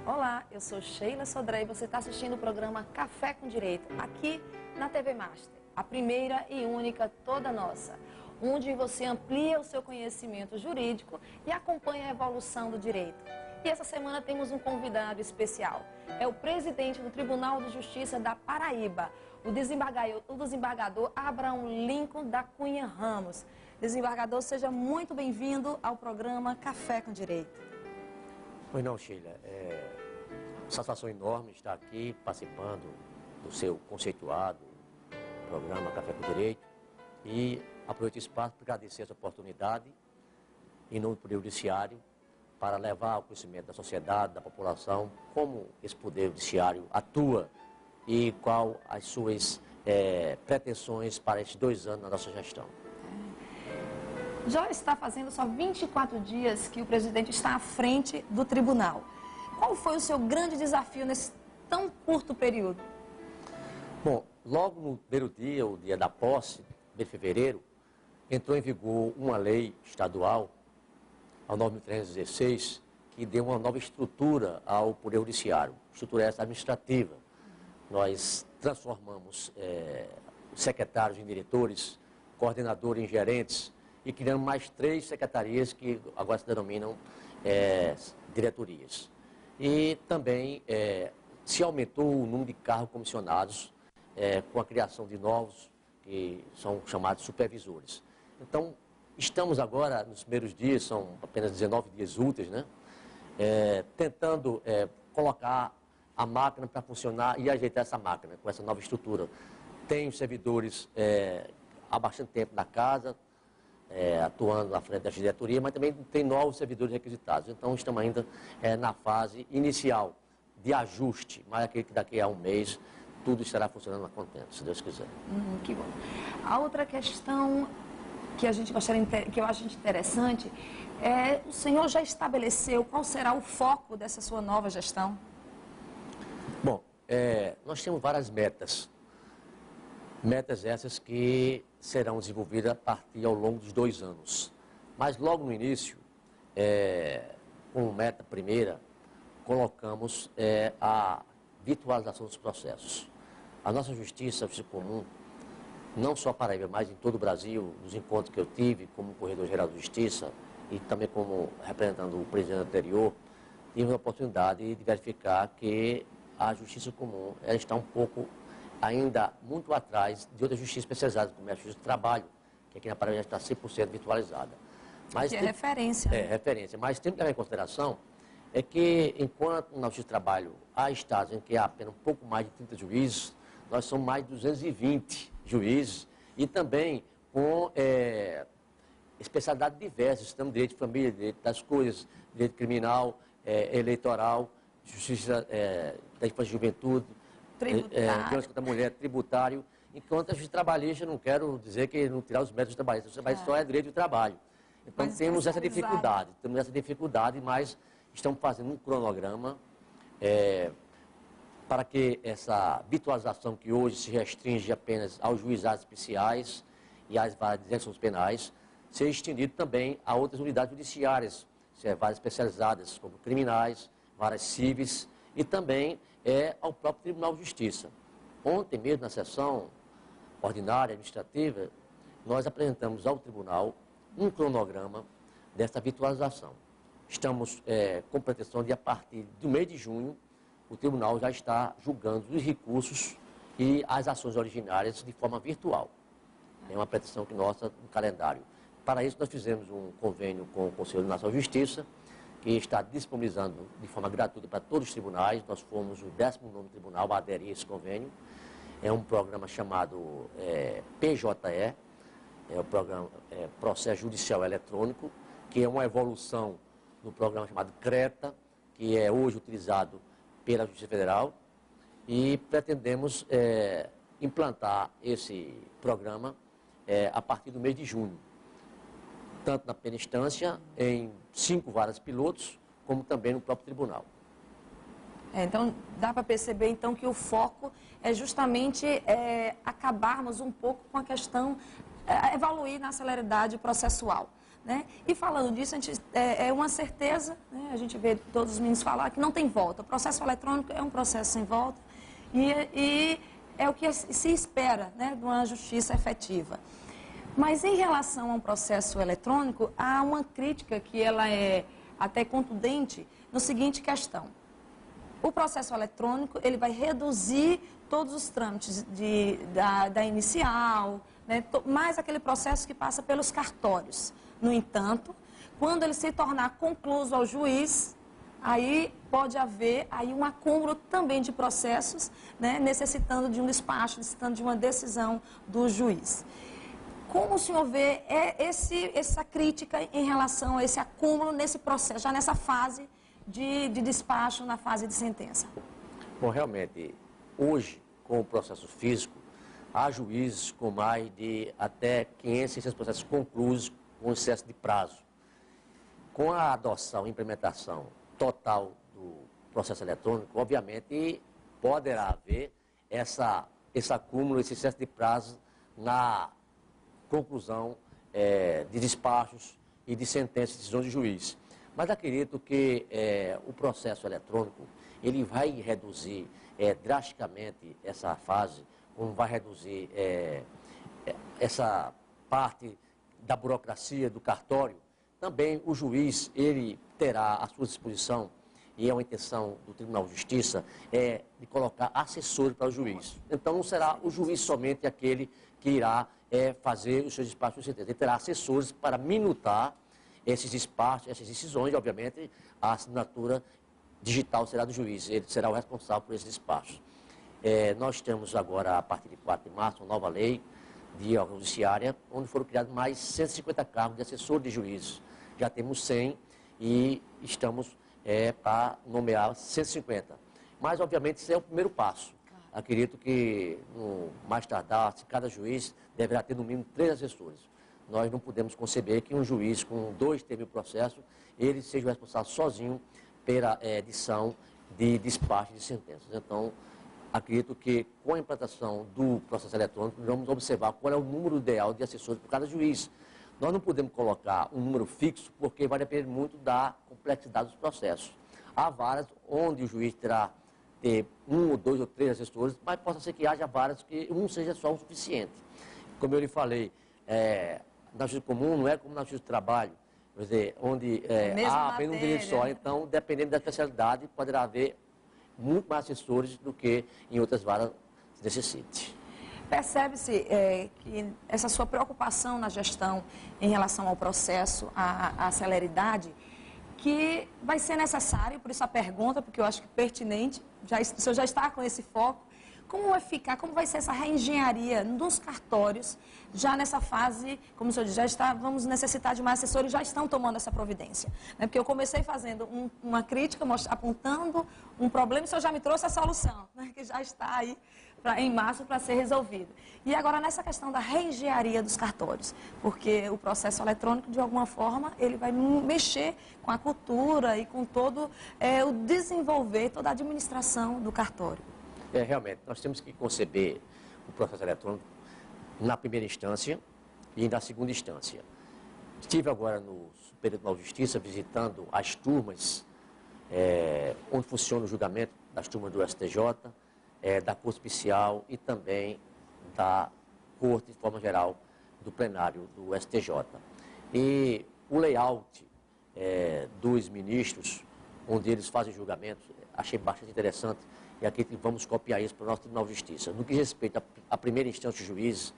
Olá, eu sou Sheila Sodré e você está assistindo o programa Café com Direito, aqui na TV Master, a primeira e única toda nossa, onde você amplia o seu conhecimento jurídico e acompanha a evolução do direito. E essa semana temos um convidado especial, é o presidente do Tribunal de Justiça da Paraíba, o desembargador Abraão Lincoln da Cunha Ramos. Desembargador, seja muito bem-vindo ao programa Café com Direito. Pois não, Sheila, satisfação enorme estar aqui participando do seu conceituado programa Café com Direito e aproveito o espaço para agradecer essa oportunidade em nome do Poder Judiciário para levar ao conhecimento da sociedade, da população, como esse Poder Judiciário atua e qual as suas pretensões para esses 2 anos na nossa gestão. Já está fazendo só 24 dias que o presidente está à frente do tribunal. Qual foi o seu grande desafio nesse tão curto período? Bom, logo no primeiro dia, o dia da posse, 1 de fevereiro, entrou em vigor uma lei estadual, a 9.316, que deu uma nova estrutura ao Poder Judiciário, estrutura essa administrativa. Nós transformamos secretários em diretores, coordenadores em gerentes, e criamos mais 3 secretarias que agora se denominam diretorias. E também se aumentou o número de cargos comissionados com a criação de novos, que são chamados supervisores. Então, estamos agora, nos primeiros dias, são apenas 19 dias úteis, né? Tentando colocar a máquina para funcionar e ajeitar essa máquina com essa nova estrutura. Tem servidores há bastante tempo na casa, atuando à frente da diretoria, mas também tem novos servidores requisitados. Então, estamos ainda na fase inicial de ajuste, mas acredito que daqui a um mês tudo estará funcionando a contento, se Deus quiser. Que bom. A outra questão que a gente gostaria, que eu acho interessante, o senhor já estabeleceu qual será o foco dessa sua nova gestão? Bom, nós temos várias metas. Metas essas que serão desenvolvidas a partir ao longo dos 2 anos. Mas logo no início, como meta primeira, colocamos a virtualização dos processos. A nossa justiça comum, não só Paraíba, mas em todo o Brasil, nos encontros que eu tive como Corredor-Geral de Justiça e também como representando o presidente anterior, tive a oportunidade de verificar que a justiça comum ela está um pouco ainda muito atrás de outras justiças especializadas, como a Justiça do Trabalho, que aqui na Paraíba já está 100% virtualizada. Mas que é referência. Referência. Mas tem que levar em consideração que, enquanto na Justiça do Trabalho há estados em que há apenas um pouco mais de 30 juízes, nós somos mais de 220 juízes e também com especialidades diversas. Temos direito de família, direito das coisas, direito criminal, eleitoral, justiça da infância e juventude, violência contra a mulher, tributário, enquanto a justiça trabalhista, não quero dizer que não tirar os méritos trabalhistas, mas só é direito de trabalho. Então temos essa dificuldade, mas estamos fazendo um cronograma para que essa virtualização que hoje se restringe apenas aos juizados especiais e às varas de execuções penais, seja estendido também a outras unidades judiciárias, varas especializadas como criminais, varas cíveis e também ao próprio Tribunal de Justiça. Ontem mesmo, na sessão ordinária administrativa, nós apresentamos ao Tribunal um cronograma dessa virtualização. Estamos com pretensão de, a partir do mês de junho, o Tribunal já está julgando os recursos e as ações originárias de forma virtual. É uma pretensão que nossa no calendário. Para isso, nós fizemos um convênio com o Conselho Nacional de Justiça, que está disponibilizando de forma gratuita para todos os tribunais. Nós fomos o 19º tribunal a aderir a esse convênio. É um programa chamado PJE, o programa Processo Judicial Eletrônico, que é uma evolução do programa chamado CRETA, que é hoje utilizado pela Justiça Federal, e pretendemos implantar esse programa a partir do mês de junho, tanto na primeira instância, em 5 varas pilotos, como também no próprio tribunal. Então, dá para perceber então que o foco é justamente acabarmos um pouco com a questão, evoluir na celeridade processual. né? E falando disso, a gente, é uma certeza, né? A gente vê todos os meninos falar que não tem volta. O processo eletrônico é um processo sem volta e é o que se espera, né, de uma justiça efetiva. Mas em relação a um processo eletrônico, há uma crítica que ela é até contundente no seguinte questão. O processo eletrônico, ele vai reduzir todos os trâmites da inicial, né, mais aquele processo que passa pelos cartórios. No entanto, quando ele se tornar concluso ao juiz, aí pode haver aí um acúmulo também de processos, né, necessitando de um despacho, necessitando de uma decisão do juiz. Como o senhor vê essa crítica em relação a esse acúmulo nesse processo, já nessa fase de despacho, na fase de sentença? Bom, realmente, hoje, com o processo físico, há juízes com mais de até 500, 600 processos concluídos com excesso de prazo. Com a adoção e implementação total do processo eletrônico, obviamente, poderá haver esse acúmulo, esse excesso de prazo na conclusão de despachos e de sentenças, decisões de juiz. Mas acredito que o processo eletrônico, ele vai reduzir drasticamente essa fase, como vai reduzir essa parte da burocracia, do cartório. Também o juiz, ele terá à sua disposição, e é uma intenção do Tribunal de Justiça, de colocar assessores para o juiz. Então não será o juiz somente aquele que irá fazer os seus despachos de sentença. Ele terá assessores para minutar esses despachos, essas decisões, e obviamente a assinatura digital será do juiz, ele será o responsável por esses despachos. Nós temos agora, a partir de 4 de março, uma nova lei de órgão judiciária, onde foram criados mais 150 cargos de assessor de juízes. Já temos 100 e estamos para nomear 150. Mas, obviamente, isso é o primeiro passo. Acredito que, no mais tardar, cada juiz deverá ter no mínimo 3 assessores. Nós não podemos conceber que um juiz com 2 termos de processo, ele seja o responsável sozinho pela edição de despacho de sentenças. Então, acredito que com a implantação do processo eletrônico, vamos observar qual é o número ideal de assessores por cada juiz. Nós não podemos colocar um número fixo, porque vai depender muito da complexidade dos processos. Há varas onde o juiz terá ter 1 ou 2 ou 3 assessores, mas possa ser que haja varas que um seja só o suficiente. Como eu lhe falei, na justiça comum não é como na justiça do trabalho, quer dizer, onde há apenas um direito só. Então, dependendo da especialidade, poderá haver muito mais assessores do que em outras varas necessite. Percebe-se que essa sua preocupação na gestão em relação ao processo, à celeridade, que vai ser necessário, por isso a pergunta, porque eu acho que pertinente, o senhor já está com esse foco, como vai ficar, como vai ser essa reengenharia nos cartórios, já nessa fase, como o senhor diz, vamos necessitar de mais assessores, já estão tomando essa providência. Né? Porque eu comecei fazendo uma crítica, apontando um problema, e o senhor já me trouxe a solução, né? Que já está aí em março para ser resolvido. E agora nessa questão da reengenharia dos cartórios, porque o processo eletrônico, de alguma forma, ele vai mexer com a cultura e com todo o desenvolver, toda a administração do cartório. Realmente, nós temos que conceber o processo eletrônico na primeira instância e na segunda instância. Estive agora no Superior Tribunal de Justiça visitando as turmas onde funciona o julgamento das turmas do STJ, da Corte Especial e também da Corte, de forma geral, do plenário do STJ. E o layout dos ministros, onde eles fazem julgamentos, achei bastante interessante. E aqui vamos copiar isso para o nosso Tribunal de Justiça. No que respeita à primeira instância de juízes,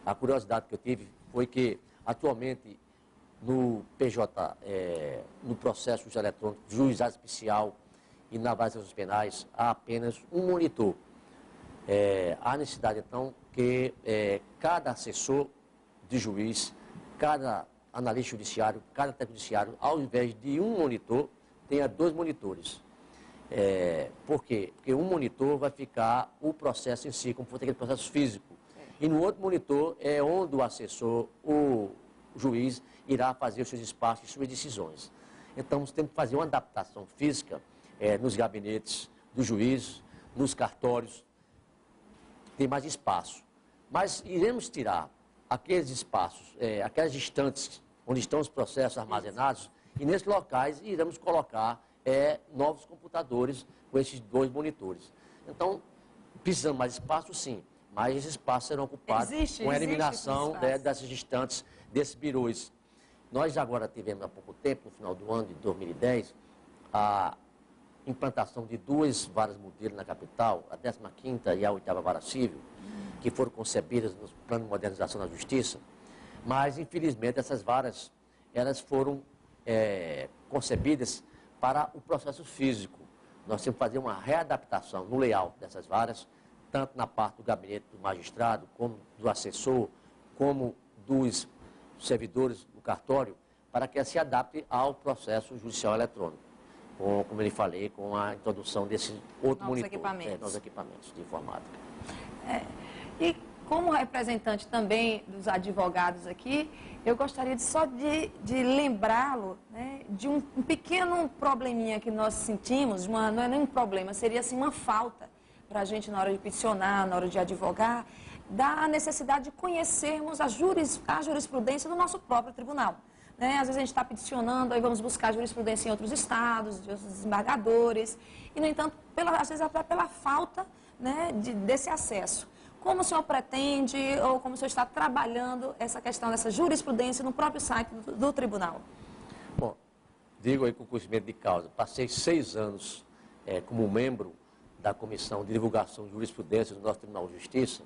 a curiosidade que eu tive foi que, atualmente, no PJ, no processo eletrônico, juizado especial e na base das penais, há apenas um monitor. Há necessidade, então, que cada assessor de juiz, cada analista judiciário, cada técnico judiciário, ao invés de um monitor, tenha 2 monitores. Por quê? Porque um monitor vai ficar o processo em si, como for aquele processo físico. E no outro monitor é onde o assessor, o juiz, irá fazer os seus despachos e suas decisões. Então, nós temos que fazer uma adaptação física nos gabinetes do juiz, nos cartórios, tem mais espaço. Mas iremos tirar aqueles espaços, aquelas distantes onde estão os processos armazenados, e nesses locais iremos colocar novos computadores com esses 2 monitores. Então, precisamos mais espaço, sim, mas esses espaços serão ocupados com a eliminação dessas distantes desses birôs. Nós agora tivemos há pouco tempo, no final do ano de 2010, a implantação de 2 varas modelo na capital, a 15ª e a 8ª vara civil, que foram concebidas no plano de modernização da justiça, mas infelizmente essas varas elas foram concebidas para o processo físico. Nós temos que fazer uma readaptação no layout dessas varas, tanto na parte do gabinete do magistrado, como do assessor, como dos servidores do cartório, para que se adapte ao processo judicial eletrônico, como eu falei, com a introdução desse outro monitor, novos equipamentos de informática. E como representante também dos advogados aqui, eu gostaria de lembrá-lo, né, de um pequeno probleminha que nós sentimos, não é nem um problema, seria assim uma falta para a gente na hora de peticionar, na hora de advogar, da necessidade de conhecermos a jurisprudência do nosso próprio tribunal. Né? Às vezes a gente está peticionando, aí vamos buscar jurisprudência em outros estados, de outros desembargadores, e no entanto, às vezes até pela falta, né, desse acesso. Como o senhor pretende, ou como o senhor está trabalhando essa questão dessa jurisprudência no próprio site do tribunal? Bom, digo aí com conhecimento de causa, passei 6 anos como membro da Comissão de Divulgação de Jurisprudência do nosso Tribunal de Justiça,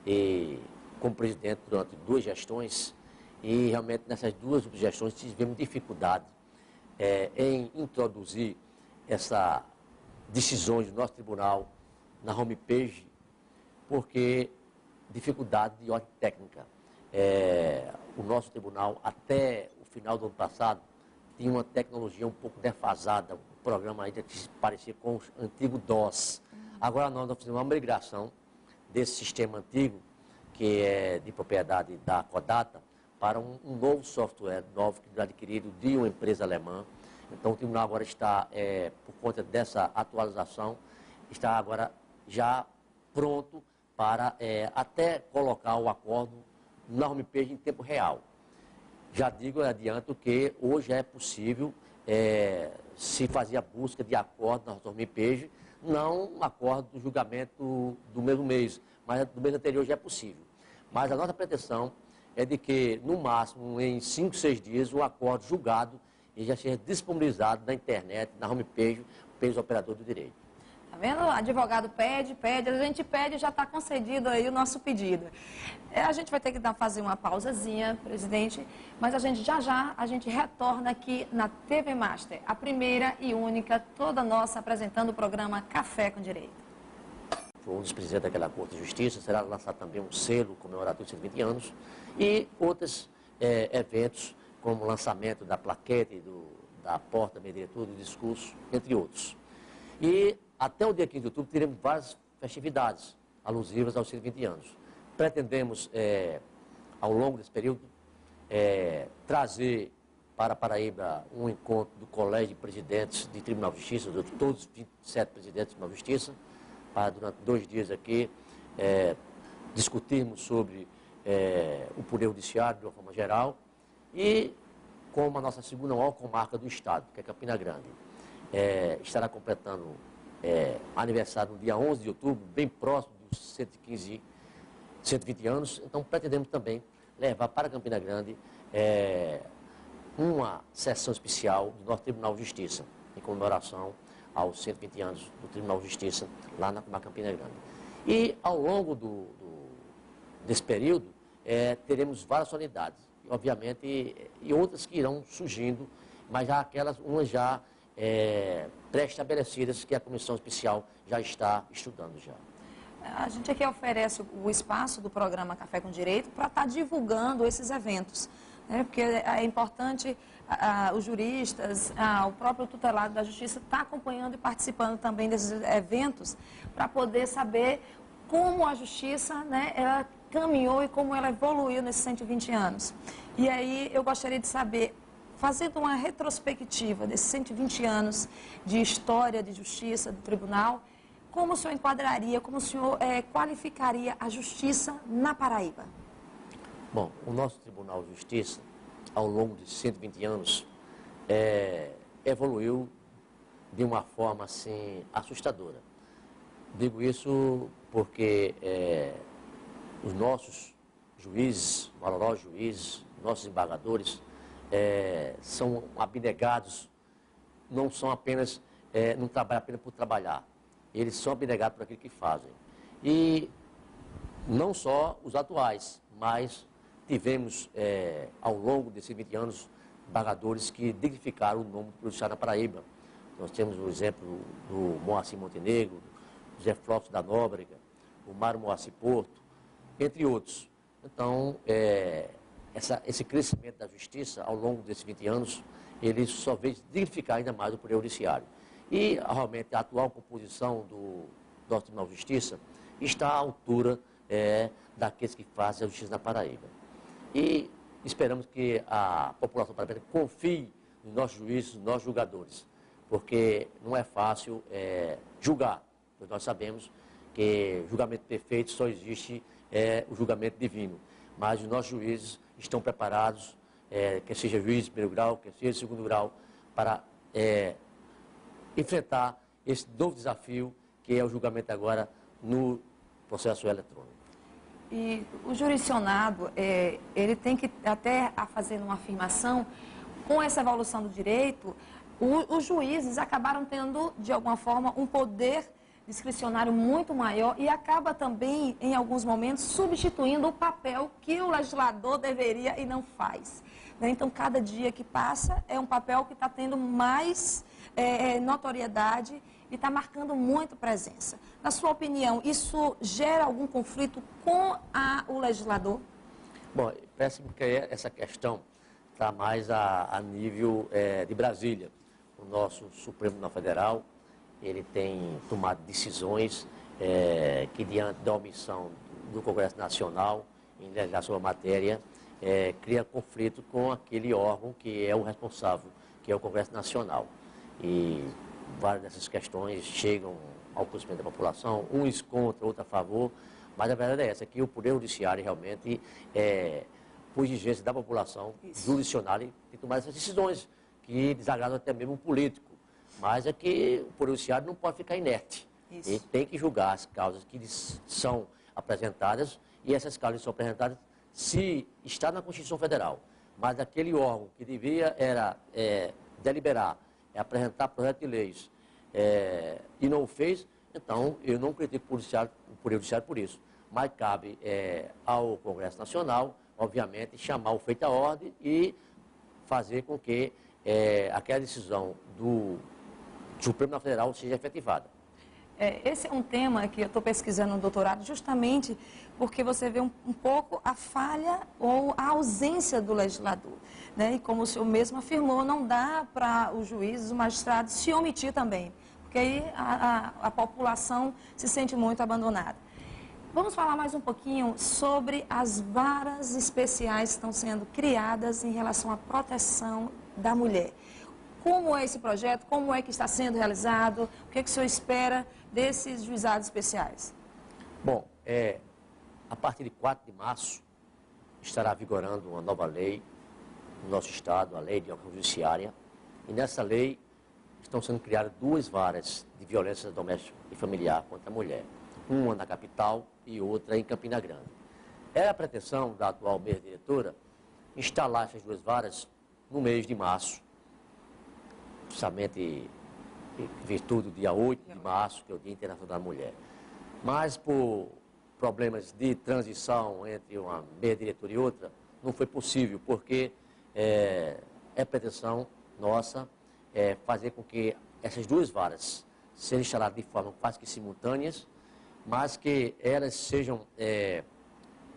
e como presidente durante 2 gestões, e realmente nessas 2 gestões tivemos dificuldade em introduzir essas decisões do nosso tribunal na homepage, porque dificuldade de ordem técnica. O nosso tribunal, até o final do ano passado, tinha uma tecnologia um pouco defasada, um programa ainda que se parecia com o antigo DOS. Agora nós fizemos uma migração desse sistema antigo, que é de propriedade da Codata, para um novo software novo que foi adquirido de uma empresa alemã. Então o tribunal agora está, por conta dessa atualização, está agora já pronto para até colocar o acordo na homepage em tempo real. Já digo, adianto que hoje é possível se fazer a busca de acordo na homepage, não um acordo do julgamento do mesmo mês, mas do mês anterior já é possível. Mas a nossa pretensão é de que, no máximo, em 5, 6 dias, o acordo julgado e já seja disponibilizado na internet, na homepage, pelos operadores do direito. Tá vendo? O advogado pede, a gente pede e já está concedido aí o nosso pedido. A gente vai ter que fazer uma pausazinha, presidente, mas a gente já a gente retorna aqui na TV Master, a primeira e única, toda nossa, apresentando o programa Café com Direito. Um dos presidentes daquela Corte de Justiça, será lançado também um selo comemoratório de 120 anos e outros eventos, como o lançamento da plaquete, da porta da diretora, do discurso, entre outros. E até o dia 15 de outubro teremos várias festividades alusivas aos 120 anos. Pretendemos, ao longo desse período, trazer para Paraíba um encontro do Colégio de Presidentes de Tribunal de Justiça, de todos os 27 presidentes do Tribunal de Justiça, para durante 2 dias aqui discutirmos sobre o Poder Judiciário de uma forma geral e como a nossa segunda maior comarca do Estado, que é Campina Grande. Estará completando aniversário no dia 11 de outubro, bem próximo dos 120 anos, então pretendemos também levar para Campina Grande uma sessão especial do nosso Tribunal de Justiça, em comemoração aos 120 anos do Tribunal de Justiça, lá na Campina Grande. E ao longo desse período, teremos várias solenidades, obviamente, e outras que irão surgindo, mas já umas já pré-estabelecidas que a Comissão Especial já está estudando já. A gente aqui oferece o espaço do programa Café com Direito para estar divulgando esses eventos, né? Porque é importante os juristas, o próprio tutelado da Justiça estar acompanhando e participando também desses eventos para poder saber como a Justiça, né, ela caminhou e como ela evoluiu nesses 120 anos. E aí eu gostaria de saber, fazendo uma retrospectiva desses 120 anos de história de justiça do tribunal, como o senhor enquadraria, como o senhor qualificaria a justiça na Paraíba? Bom, o nosso Tribunal de Justiça, ao longo de 120 anos, evoluiu de uma forma assim assustadora. Digo isso porque os nossos juízes, valorosos juízes, nossos embargadores, são abnegados, não são apenas, não trabalham apenas por trabalhar, eles são abnegados por aquilo que fazem. E não só os atuais, mas tivemos, ao longo desses 20 anos, embargadores que dignificaram o nome do judiciário na Paraíba. Nós temos o exemplo do Moacir Montenegro, José Flócio da Nóbrega, o Mário Moacir Porto, entre outros. Então, esse crescimento da justiça, ao longo desses 20 anos, ele só veio dignificar ainda mais o Poder Judiciário. E, realmente, a atual composição do nosso Tribunal de Justiça está à altura daqueles que fazem a justiça na Paraíba. E esperamos que a população paraibana confie nos nossos juízes, nos nossos julgadores, porque não é fácil julgar, pois nós sabemos que julgamento perfeito só existe o julgamento divino, mas os nossos juízes estão preparados, quer seja juiz de primeiro grau, quer seja de segundo grau, para enfrentar esse novo desafio que é o julgamento agora no processo eletrônico. E o jurisdicionado, ele tem que, até fazendo uma afirmação, com essa evolução do direito, os juízes acabaram tendo, de alguma forma, um poder discricionário muito maior e acaba também, em alguns momentos, substituindo o papel que o legislador deveria e não faz. Então, cada dia que passa é um papel que está tendo mais notoriedade e está marcando muito presença. Na sua opinião, isso gera algum conflito com o legislador? Bom, parece-me que essa questão está mais a nível de Brasília. O nosso Supremo Tribunal Federal, ele tem tomado decisões que, diante da omissão do Congresso Nacional em legislar sobre a matéria, cria conflito com aquele órgão que é o responsável, que é o Congresso Nacional. E várias dessas questões chegam ao conhecimento da população, uns contra, outros a favor, mas a verdade é essa, que o Poder Judiciário realmente, por exigência da população, jurisdicionária, tem que tomar essas decisões, que desagradam até mesmo um político. Mas é que o Poder Judiciário não pode ficar inerte. Isso. Ele tem que julgar as causas que são apresentadas, e essas causas que são apresentadas se está na Constituição Federal. Mas aquele órgão que devia era deliberar, apresentar projeto de leis, e não o fez, então eu não critico o Poder Judiciário por isso. Mas cabe ao Congresso Nacional, obviamente, chamar o feito à ordem e fazer com que aquela decisão do Supremo Tribunal Federal seja efetivada. Esse é um tema que eu estou pesquisando no doutorado justamente porque você vê um pouco a falha ou a ausência do legislador. Né? E como o senhor mesmo afirmou, não dá para os juízes, os magistrados se omitir também, porque aí a população se sente muito abandonada. Vamos falar mais um pouquinho sobre as varas especiais que estão sendo criadas em relação à proteção da mulher. Como é esse projeto? Como é que está sendo realizado? O que o senhor espera desses juizados especiais? Bom, a partir de 4 de março estará vigorando uma nova lei no nosso estado, a Lei de Ordem Judiciária. E nessa lei estão sendo criadas 2 varas de violência doméstica e familiar contra a mulher. Uma na capital e outra em Campina Grande. É a pretensão da atual mesa diretora instalar essas 2 varas no mês de março, justamente em virtude do dia 8 de março, que é o Dia Internacional da Mulher. Mas por problemas de transição entre uma mesa diretora e outra, não foi possível, porque é pretensão nossa fazer com que essas 2 varas sejam instaladas de forma quase que simultâneas, mas que elas sejam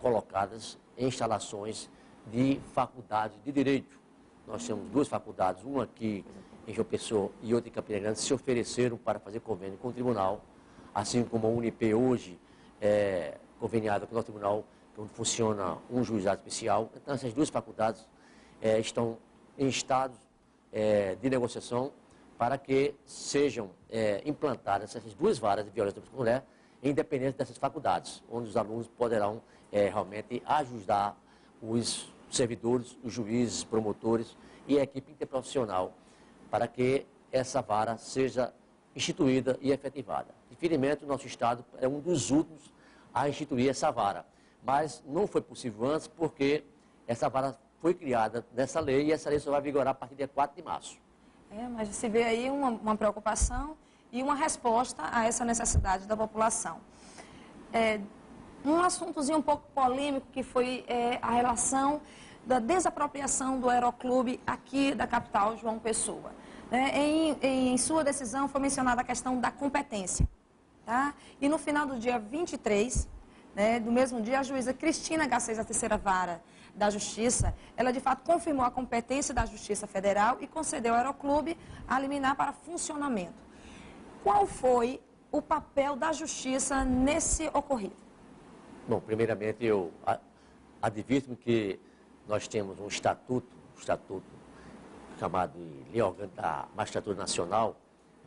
colocadas em instalações de faculdades de direito. Nós temos 2 faculdades, uma aqui em João Pessoa e outra em Campina Grande, se ofereceram para fazer convênio com o tribunal, assim como a UNIP hoje conveniada com o nosso tribunal, onde funciona um juizado especial. Então, essas 2 faculdades estão em estado de negociação para que sejam implantadas essas 2 varas de violência contra a mulher, independente dessas faculdades, onde os alunos poderão realmente ajudar os servidores, os juízes, promotores e a equipe interprofissional para que essa vara seja instituída e efetivada. Infelizmente, o nosso Estado é um dos últimos a instituir essa vara, mas não foi possível antes porque essa vara foi criada nessa lei e essa lei só vai vigorar a partir do dia 4 de março. Mas se vê aí uma preocupação e uma resposta a essa necessidade da população. Um assuntozinho um pouco polêmico que foi a relação da desapropriação do Aeroclube aqui da capital, João Pessoa. Em sua decisão foi mencionada a questão da competência. Tá? E no final do dia 23, do mesmo dia, a juíza Cristina Garcês, da terceira vara da Justiça, ela de fato confirmou a competência da Justiça Federal e concedeu ao Aeroclube a liminar para funcionamento. Qual foi o papel da Justiça nesse ocorrido? Bom, primeiramente eu advirto que nós temos um estatuto chamado de Lei Orgânica da Magistratura Nacional,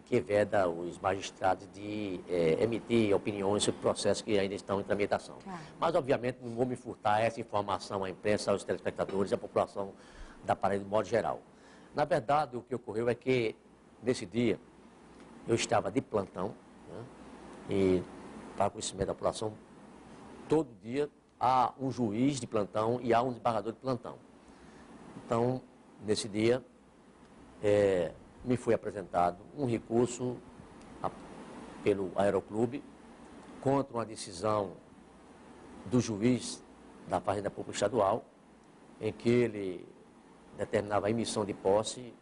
que veda os magistrados de emitir opiniões sobre processos que ainda estão em tramitação. Mas, obviamente, não vou me furtar essa informação à imprensa, aos telespectadores e à população da Paraíba de modo geral. Na verdade, o que ocorreu é que, nesse dia, eu estava de plantão, e, para conhecimento da população, todo dia há um juiz de plantão e há um desembargador de plantão. Então, nesse dia, me foi apresentado um recurso pelo Aeroclube contra uma decisão do juiz da Fazenda Pública Estadual, em que ele determinava a emissão de posse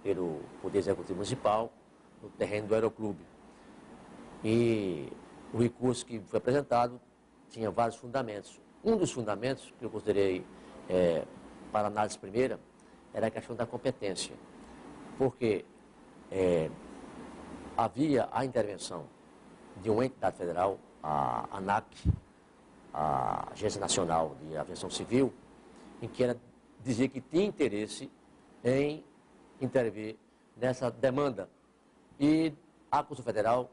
pelo Poder Executivo Municipal no terreno do Aeroclube. E o recurso que foi apresentado tinha vários fundamentos. Um dos fundamentos que eu considerei para análise primeira era a questão da competência, porque havia a intervenção de uma entidade federal, a ANAC, a Agência Nacional de Aviação Civil, em que ela dizia que tinha interesse em intervir nessa demanda. E a Constituição Federal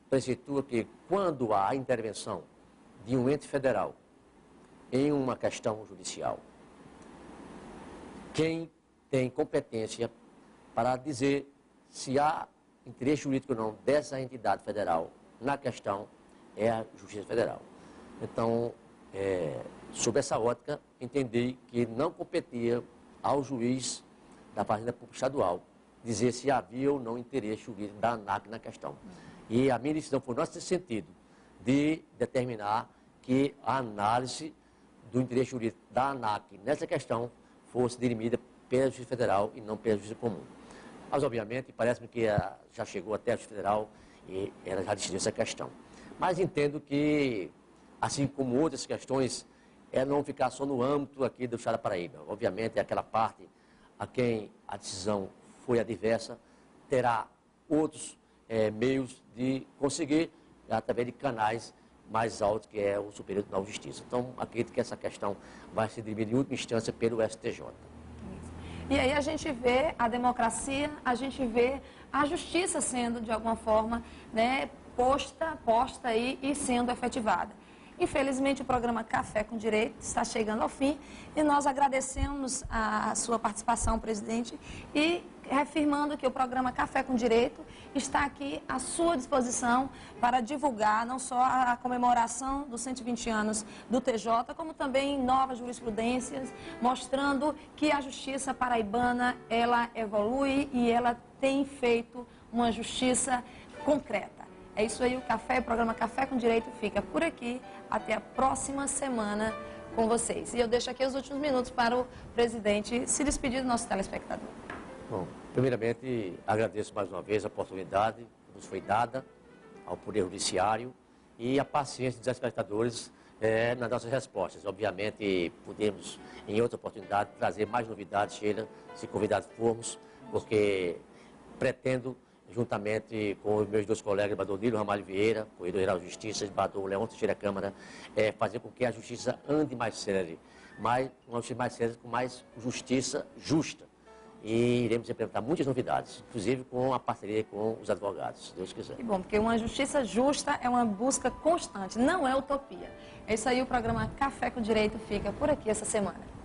preceitua que quando há a intervenção de um ente federal em uma questão judicial, quem tem competência para dizer se há interesse jurídico ou não dessa entidade federal na questão é a Justiça Federal. Então, sob essa ótica, entendi que não competia ao juiz da Fazenda Pública Estadual dizer se havia ou não interesse jurídico da ANAC na questão. E a minha decisão foi nesse sentido, de determinar que a análise do interesse jurídico da ANAC nessa questão fosse dirimida pela Justiça Federal e não pela Justiça Comum. Mas, obviamente, parece-me que já chegou até a Justiça Federal e ela já decidiu essa questão. Mas entendo que, assim como outras questões, não vão ficar só no âmbito aqui do Estado da Paraíba. Obviamente, aquela parte a quem a decisão foi adversa terá outros meios de conseguir, através de canais mais altos, que é o Superior Tribunal de Justiça. Então, acredito que essa questão vai ser dirimida em última instância pelo STJ. E aí a gente vê a democracia, a gente vê a justiça sendo, de alguma forma, posta aí e sendo efetivada. Infelizmente, o programa Café com Direito está chegando ao fim e nós agradecemos a sua participação, presidente, e reafirmando que o programa Café com Direito está aqui à sua disposição para divulgar não só a comemoração dos 120 anos do TJ, como também novas jurisprudências, mostrando que a justiça paraibana, ela evolui e ela tem feito uma justiça concreta. É isso aí, o programa Café com Direito fica por aqui. Até a próxima semana com vocês. E eu deixo aqui os últimos minutos para o presidente se despedir do nosso telespectador. Bom, primeiramente, agradeço mais uma vez a oportunidade que nos foi dada ao Poder Judiciário e a paciência dos telespectadores nas nossas respostas. Obviamente, podemos, em outra oportunidade, trazer mais novidades, Sheila, se convidados formos, porque pretendo, juntamente com os meus dois colegas, o Nilo Ramalho Vieira, Corredor-Geral de Justiça, o Leão Teixeira Câmara, fazer com que a justiça ande mais séria, uma justiça mais séria, com mais justiça justa. E iremos implementar muitas novidades, inclusive com a parceria com os advogados, se Deus quiser. Que bom, porque uma justiça justa é uma busca constante, não é utopia. É isso aí, o programa Café com Direito fica por aqui essa semana.